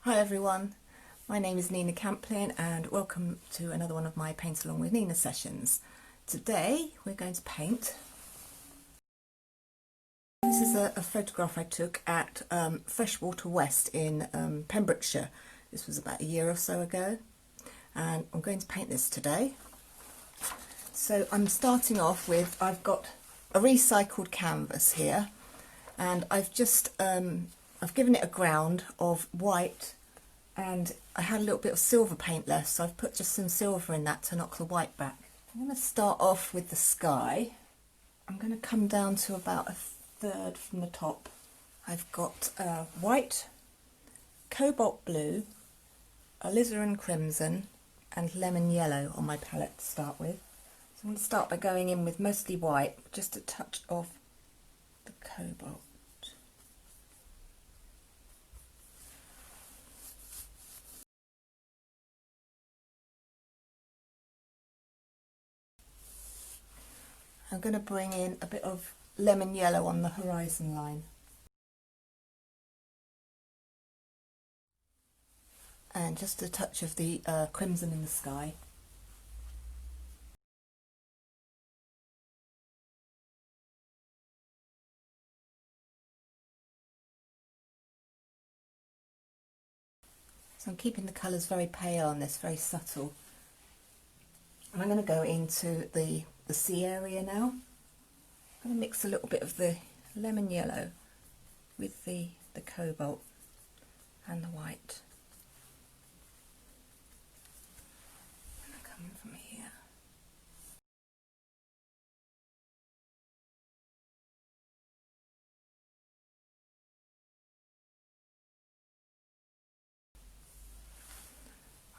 Hi everyone, my name is Nina Camplin and welcome to another one of my Paint Along with Nina sessions. Today we're going to paint. This is a photograph I took at Freshwater West in Pembrokeshire. This was about a year or so ago, and I'm going to paint this today. So I'm starting off with, I've got a recycled canvas here, and I've just I've given it a ground of white, and I had a little bit of silver paint left, so I've put just some silver in that to knock the white back. I'm going to start off with the sky. I'm going to come down to about a third from the top. I've got white, cobalt blue, alizarin crimson and lemon yellow on my palette to start with. So I'm going to start by going in with mostly white, just a touch of the cobalt. I'm going to bring in a bit of lemon yellow on the horizon line. And just a touch of the crimson in the sky. So I'm keeping the colours very pale on this, very subtle. And I'm going to go into the sea area now. I'm going to mix a little bit of the lemon yellow with the cobalt and the white. And I'm coming from here.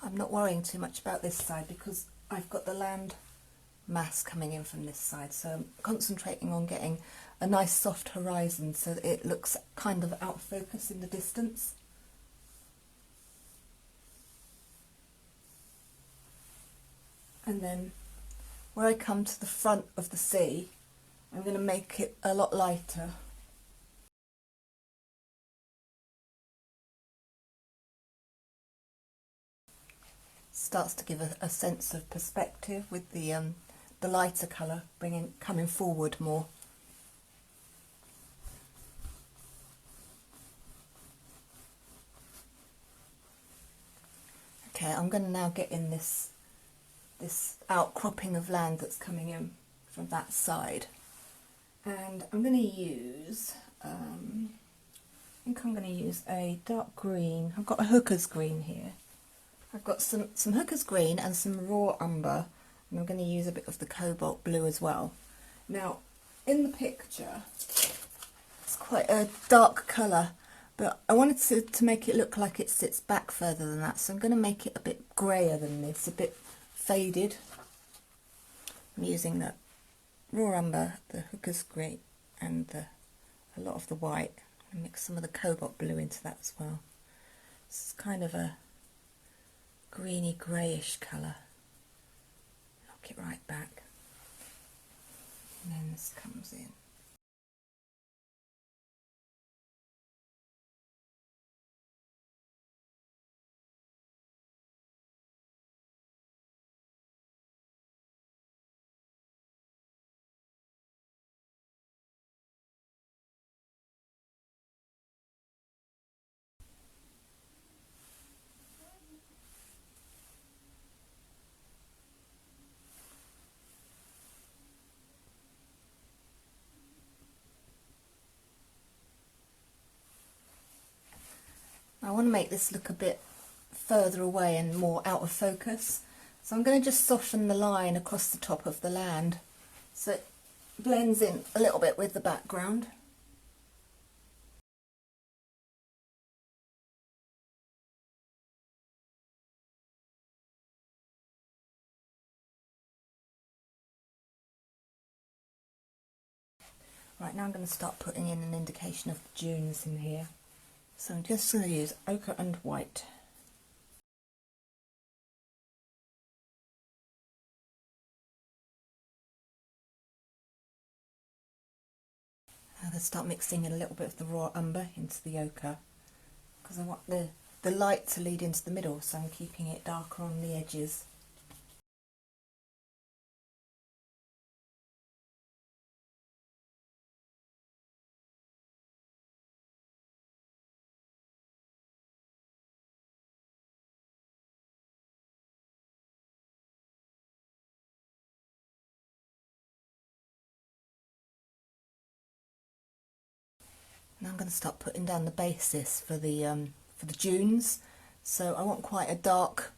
I'm not worrying too much about this side because I've got the land mass coming in from this side, so I'm concentrating on getting a nice soft horizon so that it looks kind of out of focus in the distance. And then where I come to the front of the sea, I'm going to make it a lot lighter. Starts to give a sense of perspective with the lighter colour coming forward more. Okay, I'm going to now get in this outcropping of land that's coming in from that side, and I'm going to use I think I'm going to use a dark green. I've got a hooker's green here. I've got some hooker's green and some raw umber, and I'm going to use a bit of the cobalt blue as well. Now, in the picture, it's quite a dark colour, but I wanted to make it look like it sits back further than that, so I'm going to make it a bit greyer than this, a bit faded. I'm using the raw umber, the hooker's green, and a lot of the white. I'm going to mix some of the cobalt blue into that as well. It's kind of a greeny greyish colour. Knock it right back, and then this comes in. I want to make this look a bit further away and more out of focus, so I'm going to just soften the line across the top of the land so it blends in a little bit with the background. Right, now I'm going to start putting in an indication of the dunes in here. So I'm just going to use ochre and white. I'm going to start mixing in a little bit of the raw umber into the ochre, because I want the the light to lead into the middle, so I'm keeping it darker on the edges. Now I'm going to start putting down the basis for the dunes. So I want quite a dark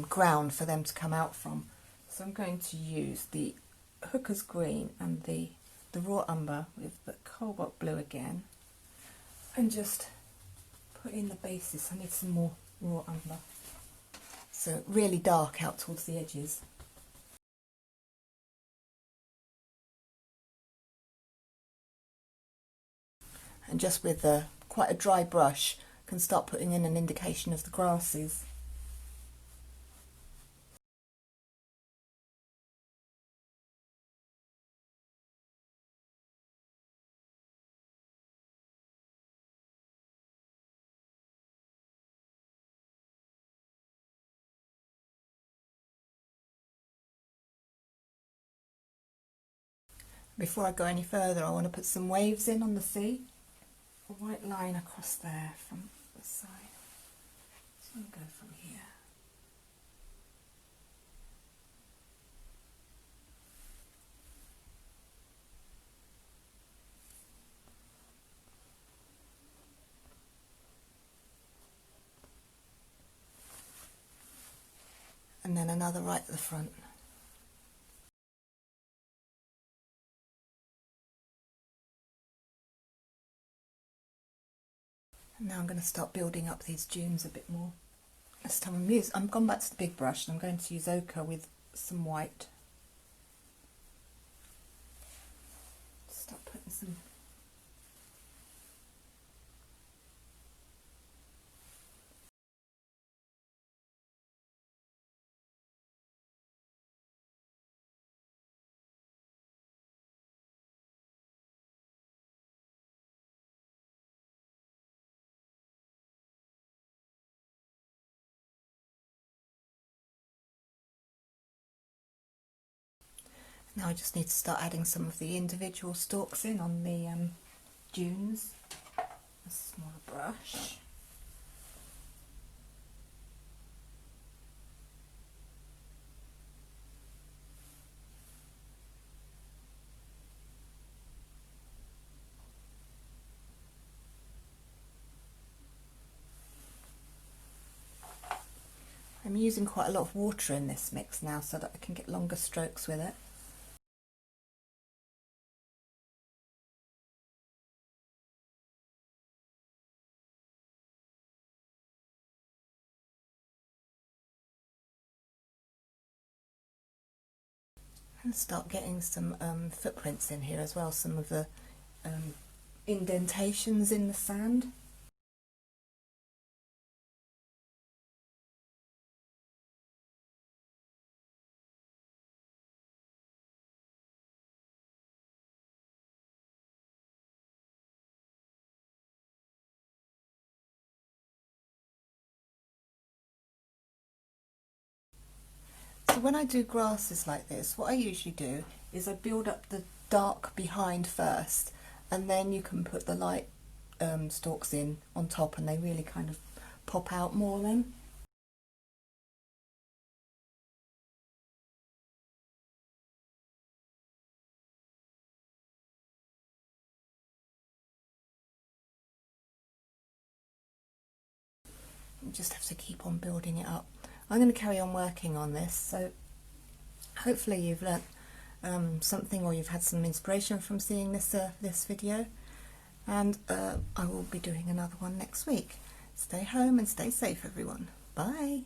ground for them to come out from. So I'm going to use the Hooker's Green and the raw umber with the cobalt blue again, and just put in the basis. I need some more raw umber. So really dark out towards the edges. And just with quite a dry brush, can start putting in an indication of the grasses. Before I go any further, I want to put some waves in on the sea. A white line across there from the side. So I'm going to go from here. And then another right at the front. And now I'm going to start building up these dunes a bit more. This time I'm gone back to the big brush, and I'm going to use ochre with some white. Start putting some Now I just need to start adding some of the individual stalks in on the dunes. A smaller brush. I'm using quite a lot of water in this mix now so that I can get longer strokes with it. And start getting some footprints in here as well, some of the indentations in the sand. So when I do grasses like this, what I usually do is I build up the dark behind first, and then you can put the light stalks in on top, and they really kind of pop out more then. You just have to keep on building it up. I'm going to carry on working on this, so hopefully you've learnt something, or you've had some inspiration from seeing this video, and I will be doing another one next week. Stay home and stay safe, everyone. Bye.